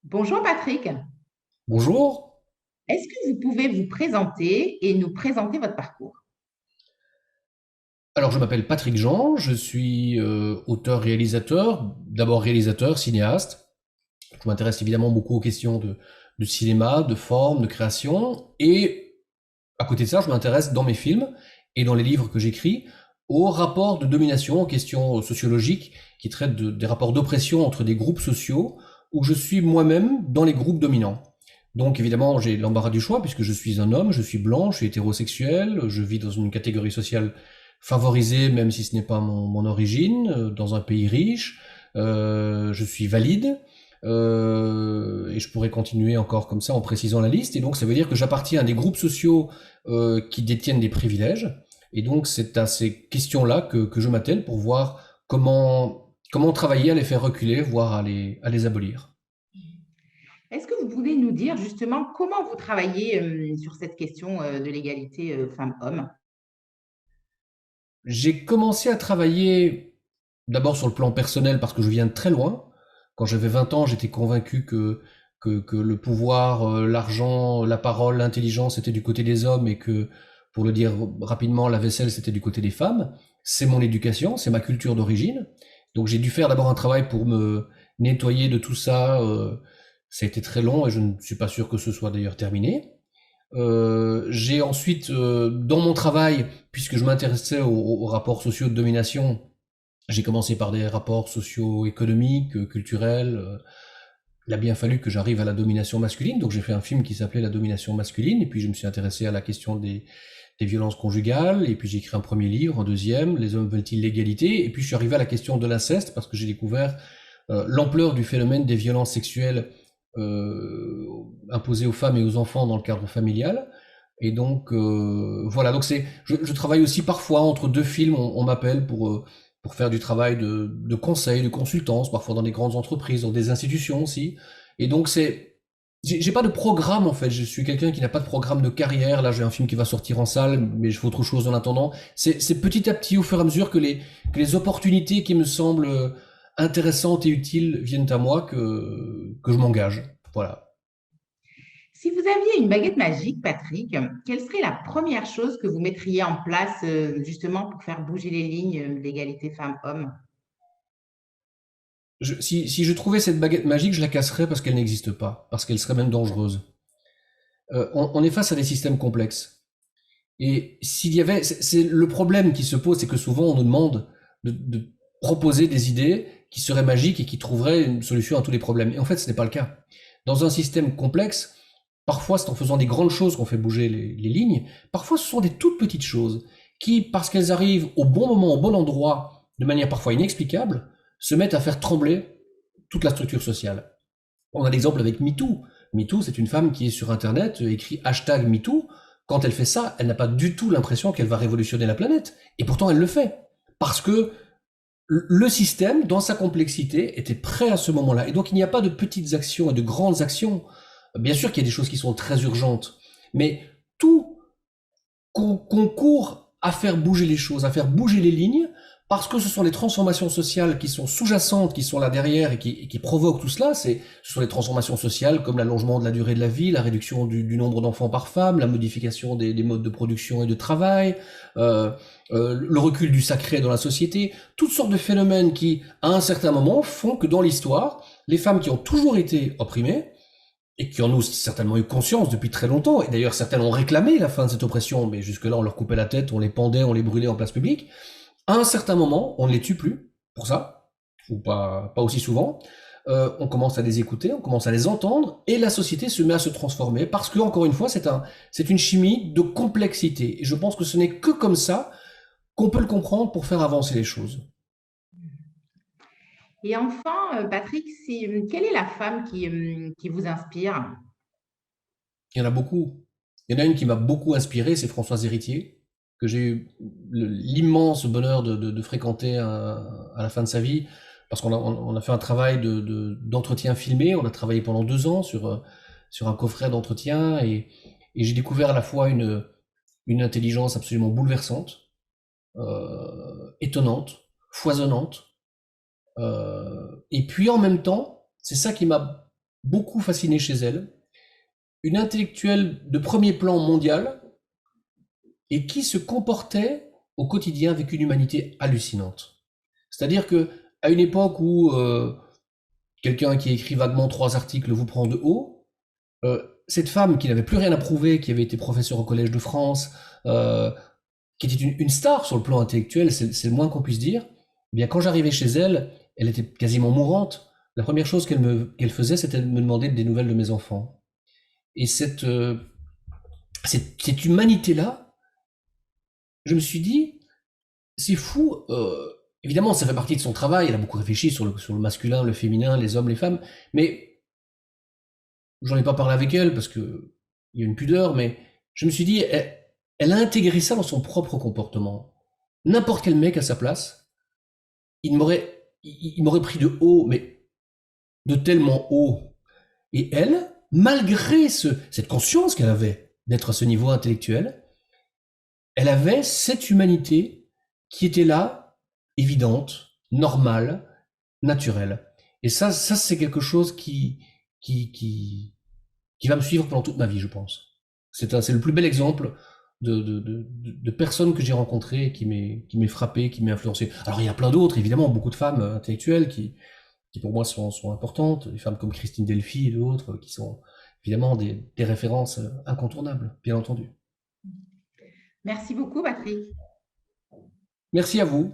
Bonjour Patrick, Bonjour, est-ce que vous pouvez vous présenter et nous présenter votre parcours? alors je m'appelle Patrick Jean, je suis auteur-réalisateur, d'abord réalisateur, cinéaste. Je m'intéresse évidemment beaucoup aux questions de cinéma, de forme, de création, et à côté de ça, je m'intéresse dans mes films et dans les livres que j'écris aux rapports de domination, aux questions sociologiques qui traitent des rapports d'oppression entre des groupes sociaux où je suis moi-même dans les groupes dominants. Donc évidemment, j'ai l'embarras du choix puisque je suis un homme, je suis blanc, je suis hétérosexuel, je vis dans une catégorie sociale favorisée même si ce n'est pas mon origine, dans un pays riche, je suis valide, et je pourrais continuer encore comme ça en précisant la liste. Et donc ça veut dire que j'appartiens à des groupes sociaux qui détiennent des privilèges. Et donc c'est à ces questions-là que je m'attelle pour voir comment travailler à les faire reculer, voire à les abolir. Est-ce que vous pouvez nous dire justement comment vous travaillez sur cette question de l'égalité femmes-hommes? J'ai commencé à travailler d'abord sur le plan personnel parce que je viens de très loin. Quand j'avais 20 ans, j'étais convaincu que le pouvoir, l'argent, la parole, l'intelligence étaient du côté des hommes et que, pour le dire rapidement, la vaisselle c'était du côté des femmes. C'est mon éducation, c'est ma culture d'origine. Donc j'ai dû faire d'abord un travail pour me nettoyer de tout ça. Ça a été très long et je ne suis pas sûr que ce soit d'ailleurs terminé. J'ai ensuite, dans mon travail, puisque je m'intéressais aux rapports sociaux de domination, j'ai commencé par des rapports socio-économiques, culturels. Il a bien fallu que j'arrive à la domination masculine, donc j'ai fait un film qui s'appelait La domination masculine, et puis je me suis intéressé à la question des violences conjugales, et puis j'ai écrit un premier livre, un deuxième, Les hommes veulent-ils l'égalité, et puis je suis arrivé à la question de l'inceste, parce que j'ai découvert l'ampleur du phénomène des violences sexuelles euh, imposées aux femmes et aux enfants dans le cadre familial. Et donc voilà, donc je travaille aussi parfois entre deux films, on m'appelle pour faire du travail de conseil, de consultance, parfois dans des grandes entreprises, dans des institutions aussi. Et donc j'ai pas de programme en fait. Je suis quelqu'un qui n'a pas de programme de carrière. Là, j'ai un film qui va sortir en salle, mais je fais autre chose en attendant. C'est petit à petit, au fur et à mesure que les opportunités qui me semblent intéressantes et utiles viennent à moi que je m'engage. Voilà. Si vous aviez une baguette magique, Patrick, quelle serait la première chose que vous mettriez en place justement pour faire bouger les lignes d'égalité femmes-hommes? Si je trouvais cette baguette magique, je la casserais parce qu'elle n'existe pas, parce qu'elle serait même dangereuse. On est face à des systèmes complexes. Et s'il y avait, c'est le problème qui se pose, c'est que souvent on nous demande de proposer des idées qui seraient magiques et qui trouveraient une solution à tous les problèmes. Et en fait, ce n'est pas le cas. Dans un système complexe, parfois c'est en faisant des grandes choses qu'on fait bouger les lignes. Parfois, ce sont des toutes petites choses qui, parce qu'elles arrivent au bon moment, au bon endroit, de manière parfois inexplicable, se mettent à faire trembler toute la structure sociale. On a l'exemple avec MeToo. MeToo, c'est une femme qui est sur Internet, écrit hashtag MeToo. Quand elle fait ça, elle n'a pas du tout l'impression qu'elle va révolutionner la planète. Et pourtant, elle le fait. Parce que le système, dans sa complexité, était prêt à ce moment-là. Et donc, il n'y a pas de petites actions et de grandes actions. Bien sûr qu'il y a des choses qui sont très urgentes, mais tout concourt à faire bouger les choses, à faire bouger les lignes, parce que ce sont les transformations sociales qui sont sous-jacentes, qui sont là derrière et qui provoquent tout cela. Ce sont les transformations sociales comme l'allongement de la durée de la vie, la réduction du nombre d'enfants par femme, la modification des modes de production et de travail, le recul du sacré dans la société, toutes sortes de phénomènes qui, à un certain moment, font que dans l'histoire, les femmes qui ont toujours été opprimées, et qui en ont certainement eu conscience depuis très longtemps, et d'ailleurs certaines ont réclamé la fin de cette oppression, mais jusque-là on leur coupait la tête, on les pendait, on les brûlait en place publique, à un certain moment, on ne les tue plus, pour ça, ou pas aussi souvent, on commence à les écouter, on commence à les entendre, et la société se met à se transformer, parce que, encore une fois, c'est une chimie de complexité, et je pense que ce n'est que comme ça qu'on peut le comprendre pour faire avancer les choses. Et enfin, Patrick, quelle est la femme qui vous inspire? Il y en a beaucoup. Il y en a une qui m'a beaucoup inspiré, c'est Françoise Héritier, que j'ai eu l'immense bonheur de fréquenter à la fin de sa vie, parce qu'on a fait un travail d'entretien filmé, on a travaillé pendant 2 ans sur un coffret d'entretien, et j'ai découvert à la fois une intelligence absolument bouleversante, étonnante, foisonnante, et puis en même temps, c'est ça qui m'a beaucoup fasciné chez elle, une intellectuelle de premier plan mondial et qui se comportait au quotidien avec une humanité hallucinante. C'est-à-dire que à une époque où quelqu'un qui écrit vaguement 3 articles vous prend de haut, cette femme qui n'avait plus rien à prouver, qui avait été professeure au Collège de France, euh, qui était une star sur le plan intellectuel, c'est le moins qu'on puisse dire, eh bien quand j'arrivais chez elle, elle était quasiment mourante. La première chose qu'elle faisait, c'était de me demander des nouvelles de mes enfants. Et cette humanité-là, je me suis dit, c'est fou. Évidemment, ça fait partie de son travail. Elle a beaucoup réfléchi sur le masculin, le féminin, les hommes, les femmes. Mais j'en ai pas parlé avec elle parce que il y a une pudeur. Mais je me suis dit, elle a intégré ça dans son propre comportement. N'importe quel mec à sa place, il m'aurait pris de haut, mais de tellement haut. Et elle, malgré cette conscience qu'elle avait d'être à ce niveau intellectuel, elle avait cette humanité qui était là, évidente, normale, naturelle. Et ça c'est quelque chose qui, qui, qui va me suivre pendant toute ma vie, je pense. C'est le plus bel exemple de personnes que j'ai rencontrées qui m'est frappé, qui m'est influencé. Alors il y a plein d'autres, évidemment, beaucoup de femmes intellectuelles qui pour moi sont importantes, des femmes comme Christine Delphi et d'autres qui sont évidemment des références incontournables, bien entendu. Merci beaucoup, Patrick. Merci à vous.